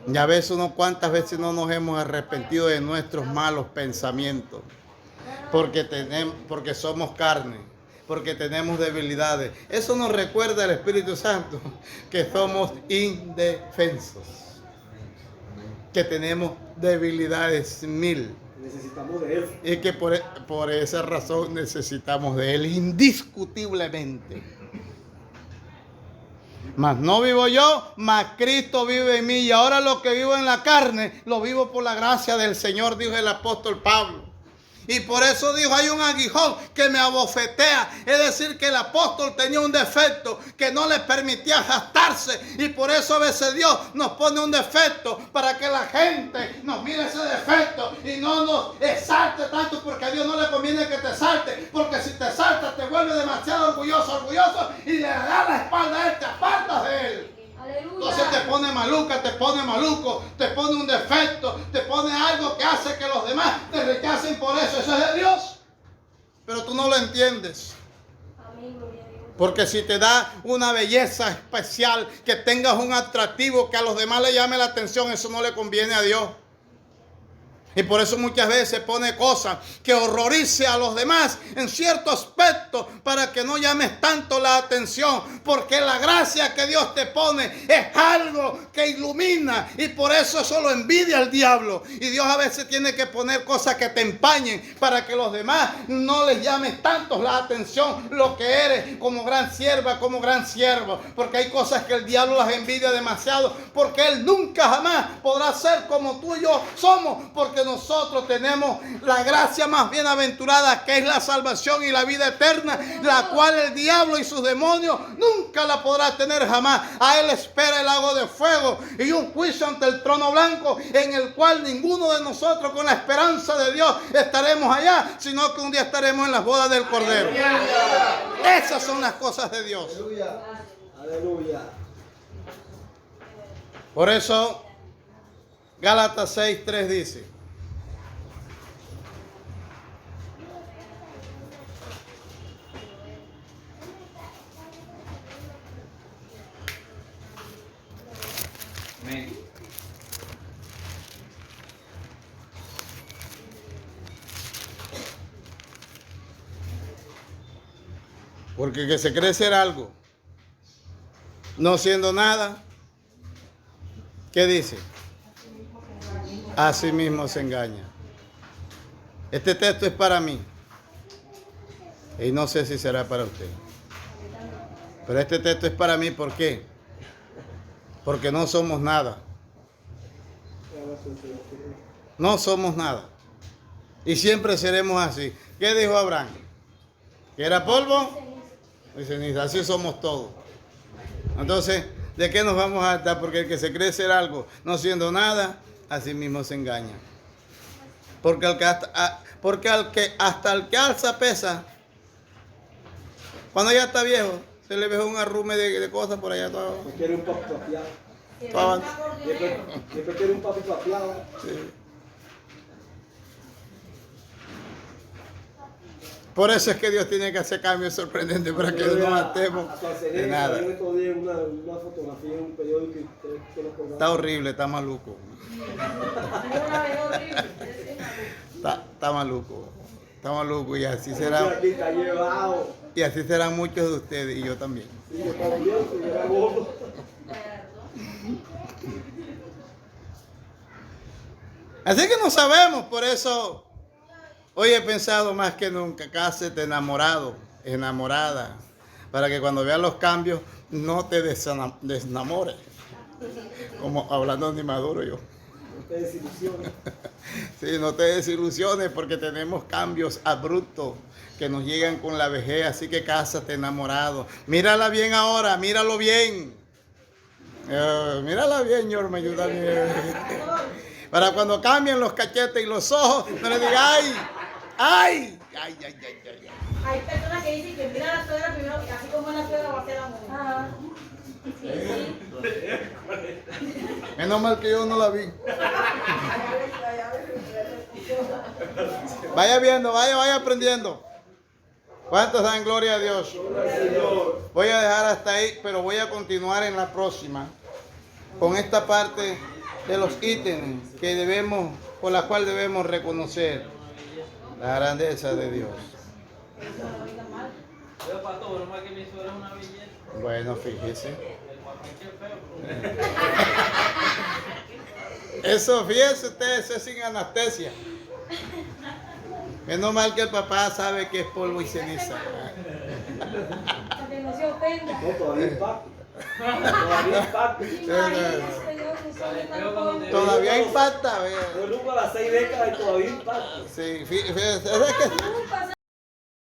Y a veces cuántas veces no nos hemos arrepentido de nuestros malos pensamientos. Porque somos carne, porque tenemos debilidades. Eso nos recuerda el Espíritu Santo, que somos indefensos. Que tenemos debilidades mil. Necesitamos de Él. Y que por esa razón necesitamos de Él indiscutiblemente. Mas no vivo yo, mas Cristo vive en mí. Y ahora lo que vivo en la carne, lo vivo por la gracia del Señor, dijo el apóstol Pablo. Y por eso dijo, hay un aguijón que me abofetea. Es decir, que el apóstol tenía un defecto que no le permitía jactarse. Y por eso a veces Dios nos pone un defecto para que la gente nos mire ese defecto y no nos exalte tanto, porque a Dios no le conviene que te salte. Porque si te saltas te vuelve demasiado orgulloso y le da la espalda a Él, te apartas de Él. Entonces te pone maluca, te pone maluco, te pone un defecto, te pone algo que hace que los demás te rechacen por eso. Eso es de Dios. Pero tú no lo entiendes. Porque si te da una belleza especial, que tengas un atractivo que a los demás le llame la atención, eso no le conviene a Dios. Y por eso muchas veces pone cosas que horrorice a los demás en cierto aspecto para que no llames tanto la atención. Porque la gracia que Dios te pone es algo que ilumina. Y por eso lo envidia el diablo. Y Dios a veces tiene que poner cosas que te empañen para que los demás no les llames tanto la atención lo que eres como gran sierva, como gran siervo. Porque hay cosas que el diablo las envidia demasiado. Porque él nunca jamás podrá ser como tú y yo somos. Porque nosotros tenemos la gracia más bienaventurada, que es la salvación y la vida eterna, la cual el diablo y sus demonios nunca la podrá tener jamás. A él espera el lago de fuego y un juicio ante el trono blanco, en el cual ninguno de nosotros, con la esperanza de Dios, estaremos allá, sino que un día estaremos en las bodas del Cordero. Esas son las cosas de Dios. Aleluya. Aleluya. Por eso Gálatas 6:3 dice: Amén. porque que se cree ser algo, no siendo nada, ¿qué dice? Así mismo se engaña. Este texto es para mí. Y no sé si será para usted. Pero este texto es para mí, ¿por qué? Porque no somos nada. No somos nada. Y siempre seremos así. ¿Qué dijo Abraham? ¿Que era polvo? Y ceniza. Así somos todos. Entonces, ¿de qué nos vamos a hartar? Porque el que se cree ser algo, no siendo nada, así mismo se engaña. Porque hasta el que alza pesa, cuando ya está viejo, se le ve un arrume de cosas por allá. Todo, Quiere un papi papiado. todo Después quiere un papi papiado. sí. Por eso es que Dios tiene que hacer cambios sorprendentes para que no matemos de nada. Yo le ponía una fotografía en un periódico que lo colgaba. Está horrible, está maluco. Está maluco. Está maluco y así será. Aquí está llevado. Y así serán muchos de ustedes y yo también. Sí, yo también, yo era gordo. Así que no sabemos, por eso hoy he pensado más que nunca, cásate enamorado, enamorada, para que cuando veas los cambios no te desenamores. Como hablando de Maduro yo. No te desilusiones. Sí, no te desilusiones porque tenemos cambios abruptos que nos llegan con la vejez, así que cásate enamorado. Mírala bien ahora, míralo bien. Mírala bien, Señor, me ayuda bien. Para cuando cambien los cachetes y los ojos, no le diga ay, ay, ay, ay, ay, ay. Hay personas que dicen que mira a la suegra primero, así como es la suegra va a ser la mujer. Ajá. Menos mal que yo no la vi. Vaya viendo, vaya aprendiendo. ¿Cuántos dan gloria a Dios? Voy a dejar hasta ahí, pero voy a continuar en la próxima con esta parte de los ítems que debemos, por la cual debemos reconocer la grandeza de Dios. Bueno, fíjese. Eso, fíjese usted, eso es sin anestesia. Menos mal que el papá sabe que es polvo y ceniza. Para que no se ofenda. No, todavía impacta. Todavía impacta. Todavía impacta, vea. Yo nunca a las 6 décadas y todavía impacta. Sí, fíjese, es que